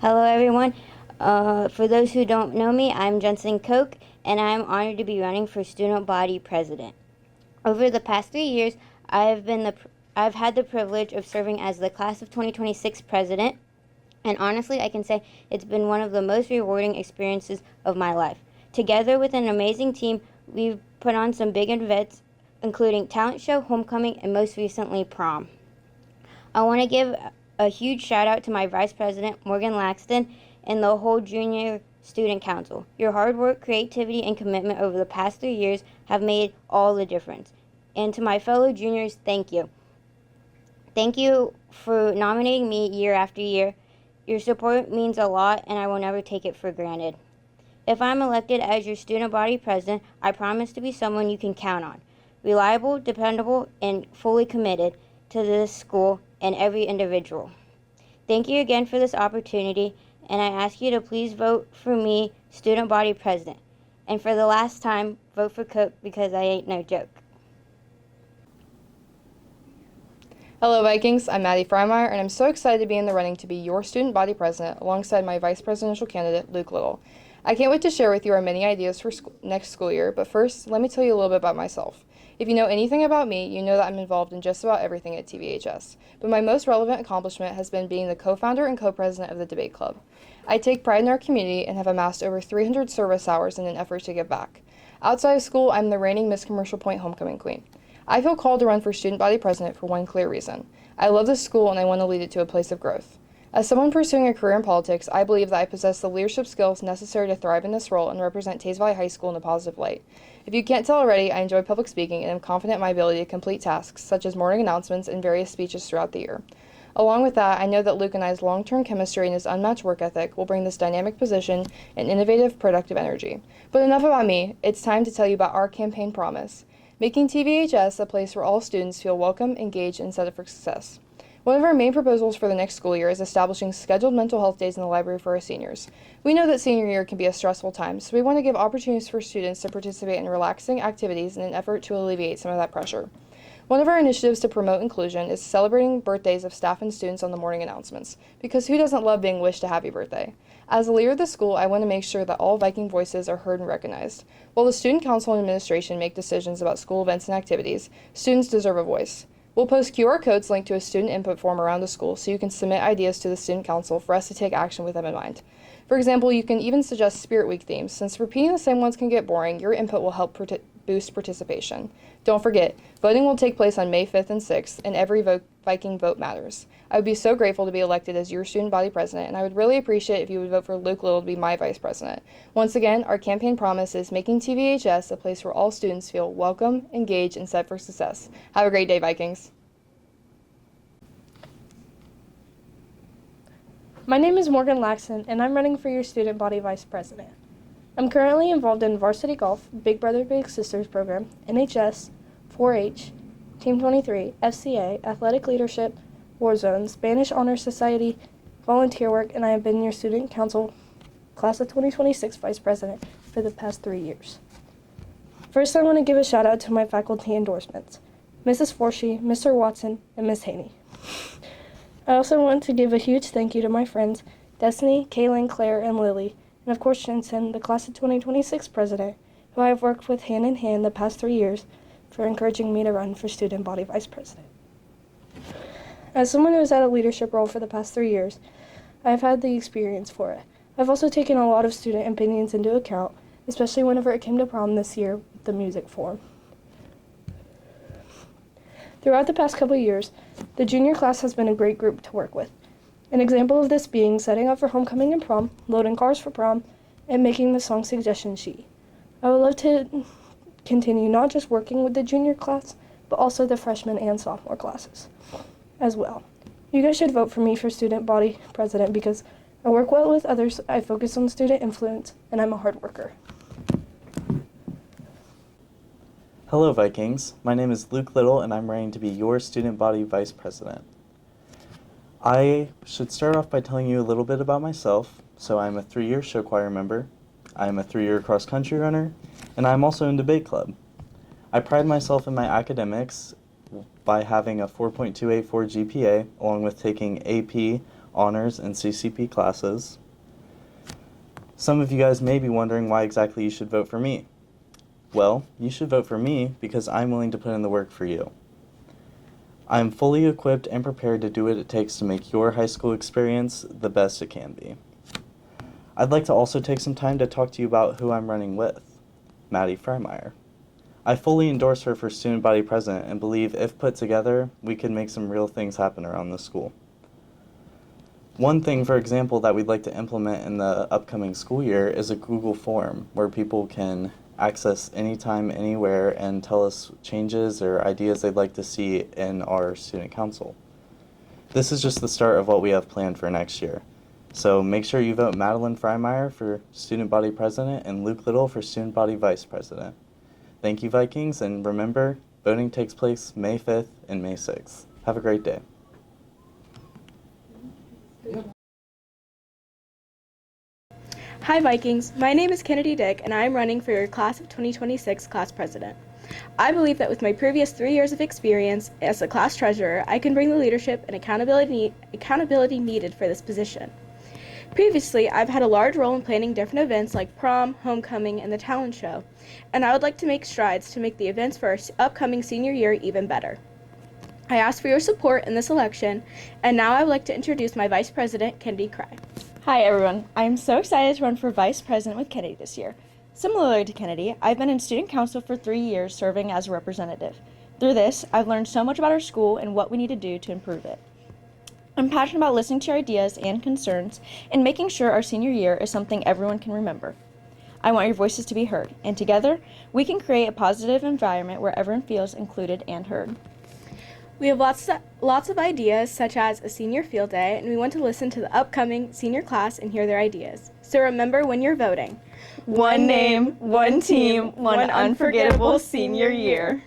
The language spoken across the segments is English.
Hello, everyone. For those who don't know me, I'm Jensen Koch, and I'm honored to be running for student body president. Over the past 3 years, I've had the privilege of serving as the class of 2026 president, and honestly, I can say it's been one of the most rewarding experiences of my life. Together with an amazing team, we've put on some big events, including talent show, homecoming, and most recently prom. I want to give a huge shout out to my Vice President, Morgan Laxton, and the whole Junior Student Council. Your hard work, creativity, and commitment over the past 3 years have made all the difference. And to my fellow juniors, thank you. Thank you for nominating me year after year. Your support means a lot, and I will never take it for granted. If I'm elected as your student body president, I promise to be someone you can count on. Reliable, dependable, and fully committed to this school and every individual. Thank you again for this opportunity, and I ask you to please vote for me, student body president. And for the last time, vote for Coke because I ain't no joke. Hello Vikings, I'm Maddie Freimeyer, and I'm so excited to be in the running to be your student body president alongside my vice presidential candidate, Luke Little. I can't wait to share with you our many ideas for next school year, but first, let me tell you a little bit about myself. If you know anything about me, you know that I'm involved in just about everything at TVHS, but my most relevant accomplishment has been being the co-founder and co-president of the Debate Club. I take pride in our community and have amassed over 300 service hours in an effort to give back. Outside of school, I'm the reigning Miss Commercial Point Homecoming Queen. I feel called to run for student body president for one clear reason. I love this school and I want to lead it to a place of growth. As someone pursuing a career in politics, I believe that I possess the leadership skills necessary to thrive in this role and represent Tays Valley High School in a positive light. If you can't tell already, I enjoy public speaking and am confident in my ability to complete tasks such as morning announcements and various speeches throughout the year. Along with that, I know that Luke and I's long-term chemistry and his unmatched work ethic will bring this dynamic position an innovative, productive energy. But enough about me, it's time to tell you about our campaign promise. Making TVHS a place where all students feel welcome, engaged, and set up for success. One of our main proposals for the next school year is establishing scheduled mental health days in the library for our seniors. We know that senior year can be a stressful time, so we want to give opportunities for students to participate in relaxing activities in an effort to alleviate some of that pressure. One of our initiatives to promote inclusion is celebrating birthdays of staff and students on the morning announcements, because who doesn't love being wished a happy birthday? As a leader of the school, I want to make sure that all Viking voices are heard and recognized. While the student council and administration make decisions about school events and activities, students deserve a voice. We'll post QR codes linked to a student input form around the school so you can submit ideas to the student council for us to take action with them in mind. For example, you can even suggest Spirit Week themes. Since repeating the same ones can get boring, your input will help boost participation. Don't forget, voting will take place on May 5th and 6th, and every Viking vote matters. I would be so grateful to be elected as your student body president, and I would really appreciate if you would vote for Luke Little to be my vice president. Once again, our campaign promise is making TVHS a place where all students feel welcome, engaged, and set for success. Have a great day, Vikings. My name is Morgan Laxton, and I'm running for your student body vice president. I'm currently involved in varsity golf, Big Brother Big Sisters program, NHS, 4-H, Team 23, FCA, athletic leadership, Warzone, Spanish Honor Society, volunteer work, and I have been your student council class of 2026 vice president for the past 3 years. First, I want to give a shout out to my faculty endorsements, Mrs. Forshee, Mr. Watson, and Ms. Haney. I also want to give a huge thank you to my friends, Destiny, Kaylin, Claire, and Lily, and of course Jensen, the class of 2026 president, who I have worked with hand in hand the past 3 years for encouraging me to run for student body vice president. As someone who has had a leadership role for the past 3 years, I have had the experience for it. I've also taken a lot of student opinions into account, especially whenever it came to prom this year with the music form. Throughout the past couple of years, the junior class has been a great group to work with. An example of this being setting up for homecoming and prom, loading cars for prom, and making the song suggestion sheet. I would love to continue not just working with the junior class, but also the freshman and sophomore classes as well. You guys should vote for me for student body president because I work well with others, I focus on student influence, and I'm a hard worker. Hello Vikings, my name is Luke Little and I'm running to be your student body vice president. I should start off by telling you a little bit about myself. So I'm a 3-year show choir member, I'm a 3-year cross country runner, and I'm also in debate club. I pride myself in my academics by having a 4.284 GPA along with taking AP, honors, and CCP classes. Some of you guys may be wondering why exactly you should vote for me. Well, you should vote for me because I'm willing to put in the work for you. I am fully equipped and prepared to do what it takes to make your high school experience the best it can be. I'd like to also take some time to talk to you about who I'm running with, Maddie Freimeyer. I fully endorse her for student body president and believe if put together, we could make some real things happen around the school. One thing, for example, that we'd like to implement in the upcoming school year is a Google form where people can access anytime, anywhere, and tell us changes or ideas they'd like to see in our student council. This is just the start of what we have planned for next year. So make sure you vote Madeline Freimeyer for student body president and Luke Little for student body vice president. Thank you, Vikings, and remember, voting takes place May 5th and May 6th. Have a great day. Hi Vikings, my name is Kennedy Dick and I am running for your class of 2026 class president. I believe that with my previous 3 years of experience as a class treasurer, I can bring the leadership and accountability needed for this position. Previously, I've had a large role in planning different events like prom, homecoming, and the talent show, and I would like to make strides to make the events for our upcoming senior year even better. I ask for your support in this election, and now I would like to introduce my Vice President, Kennedy Cry. Hi everyone, I am so excited to run for Vice President with Kennedy this year. Similarly to Kennedy, I've been in Student Council for 3 years serving as a representative. Through this, I've learned so much about our school and what we need to do to improve it. I'm passionate about listening to your ideas and concerns and making sure our senior year is something everyone can remember. I want your voices to be heard, and together, we can create a positive environment where everyone feels included and heard. We have lots of ideas, such as a senior field day, and we want to listen to the upcoming senior class and hear their ideas. So remember when you're voting. One name, one team, one unforgettable senior year.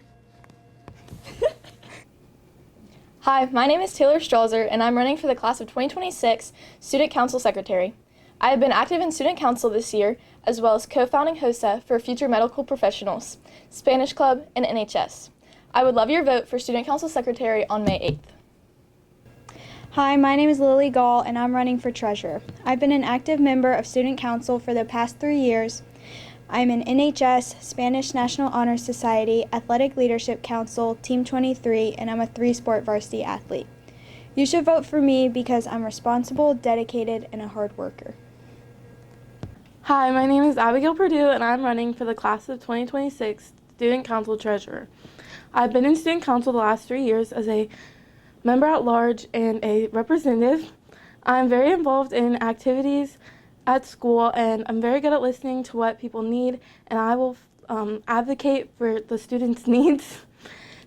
Hi, my name is Taylor Strauser, and I'm running for the class of 2026 Student Council Secretary. I have been active in Student Council this year, as well as co-founding HOSA for Future Medical Professionals, Spanish Club, and NHS. I would love your vote for Student Council Secretary on May 8th. Hi, my name is Lily Gall, and I'm running for treasurer. I've been an active member of Student Council for the past 3 years. I'm in NHS, Spanish National Honor Society, Athletic Leadership Council, Team 23, and I'm a 3-sport varsity athlete. You should vote for me because I'm responsible, dedicated, and a hard worker. Hi, my name is Abigail Purdue, and I'm running for the class of 2026 Student Council Treasurer. I've been in Student Council the last 3 years as a member at large and a representative. I'm very involved in activities at school, and I'm very good at listening to what people need, and I will advocate for the students' needs.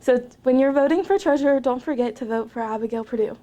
So when you're voting for treasurer, don't forget to vote for Abigail Purdue.